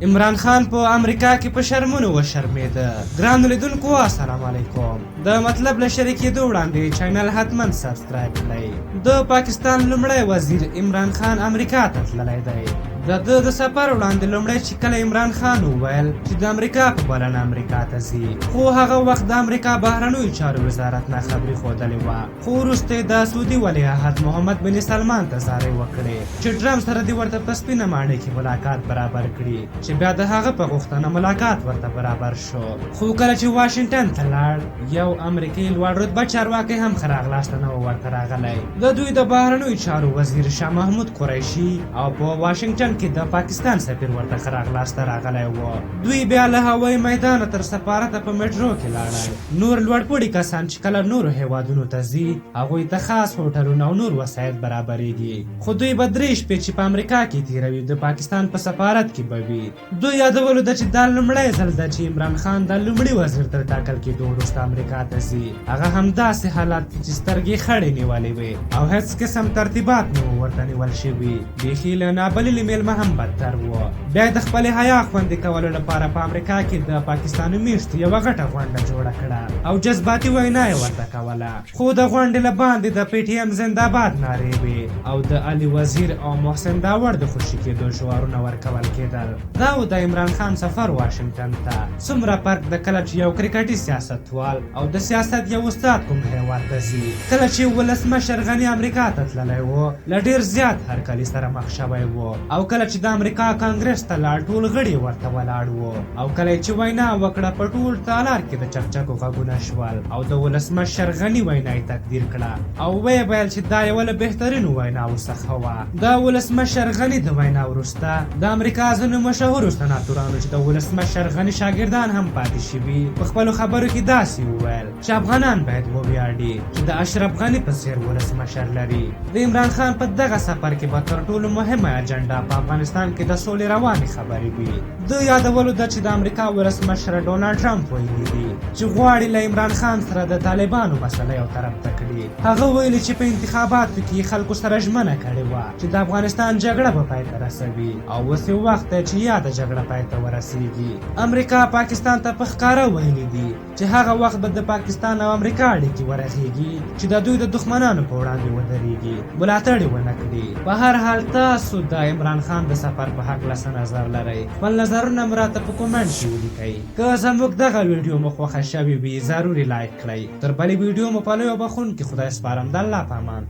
عمران خان په امریکا کې په شرمونو وشرمېده. ګرانو لیدونکو السلام علیکم. د مطلب له شریکېدو وړاندې چینل حتما سبسکرایب کړئ. د پاکستان لومړی وزیر عمران خان امریکا ته تللی دی. د سفر وړاندې لومړی چې کله عمران خان وویل چې د امریکا په بلنه امریکا ته ځي، خو هغه وخت د امریکا بهرنیو چارو وزارت نه خبرې ښودلې وه. خو وروسته د سعودي ولیعهد محمد بن سلمان ته زارۍ وکړې چې ټرمپ سره دې ورته په سپینه ماڼۍ کې ملاقات برابر کړي، چې بیا د هغه په غوښتنه ملاقات ورته برابر شو. خو کله چې واشنګټن ته لاړ، یو امریکایي لوړ رتبه چارواکی هم ښه راغلاست نه و ورته راغلی. د دوی د بهرنیو چارو وزیر شاه محمود قریشي او په واشنګټن کې د پاکستان سفیر ورته ښه راغلاست راغلی و. دوی بیا له هوایي میدانه تر سفارته په میټرو کې لاړل. نور لوړپوړي کسان چې کله نورو هیوادونو ته ځي، هغوی ته خاص هوټلونه او نور وسایط برابریږي. خو دوی به 3 شپې چې په امریکا کې تیروي د پاکستان په سفارت کې به وي. دوی یادولو ده چې دا لومړی ځل ده چې عمران خان د لومړي وزیر تر ټاکل کېدو وروسته امریکا ته ځي. هغه همداسې حالت کې چې سترګې خړې نیولې وې او هېڅ قسم ترتیبات نه وو ورته نیول شوي. بیخي له نابللې میلمه هم بدتر و. بیا د خپلې حیا خوندي کولو لپاره په امریکا کې د پاکستاني میشتو یوه غټه غونډه جوړه کړه او جذباتي وینا یې ورته کوله. خو د غونډې له باندې د پی ټي ایم زنده‌باد نارې وې او د علي وزیر او محسن داوړ د خوشي کېدو شعارونه ورکول کېدل. دا و د عمران خان سفر واشنګټن ته. څومره فرق د کله چې یو کرکټي سیاستوال او د سیاست یو استاد کوم هیواد ته ځي. کله چې ولسمشر غني امریکا ته تللی و، له ډېر زیات هرکلي سره مخ شوی و. او کله چې د امریکا کانګرس ته لاړ، ټول غړي ورته ولاړ وو. او کله چې وینا وکړه، په ټول تالار کې د چکچکو غږونه شول او د ولسمشر غني وینا یې تقدیر کړه او ویې ویل چې دا یوه له بهترینو ویناوو څخه وه. د ولسمشر غني د وینا وروسته د امریکا ځینو مشهورو سناتورانو چې د ولسمشر غني شاګردان هم پاتې شوي، په خپلو خبرو کې داسې وویل چې افغانان باید وویاړي چې د اشرف غني په څېر ولسمشر لري. د عمران خان په دغه سفر کې به تر ټولو مهمه اجنډا په افغانستان کې د سولې روانې خبرې وي. د یادولو ده چې د امریکا ولسمشر ډونالډ ټرمپ ویلي دي چې غواړي له عمران خان سره د طالبانو مسله یو طرف ته کړي. هغه ویلي چې په انتخاباتو کې خلکو سره ژمنه کړې وه چې د افغانستان جګړه به پای ته رسوي او اوس یو وخت دی چې یاده جګړه پای ته ورسیږي. امریکا پاکستان ته په ښکاره ویلي دي چې هغه وخت به د پاکستان او امریکا اړیکې ورغېږي چې د دوی د دښمنانو په وړاندې ودرېږي، ملاتړ یې ونه کړي. په هر حال تاسو د عمران خان د سفر په هکله څه نظر لرئ؟ خپل نظرونه مو راته په کومنټ کې ولیکئ. که زموږ دغه ویډیو مو خوښه شوې وي، ضروري لایک کړئ. تر بلې ویډیو مو په لویو بخښونکي خدای سپارم. د الله په امان.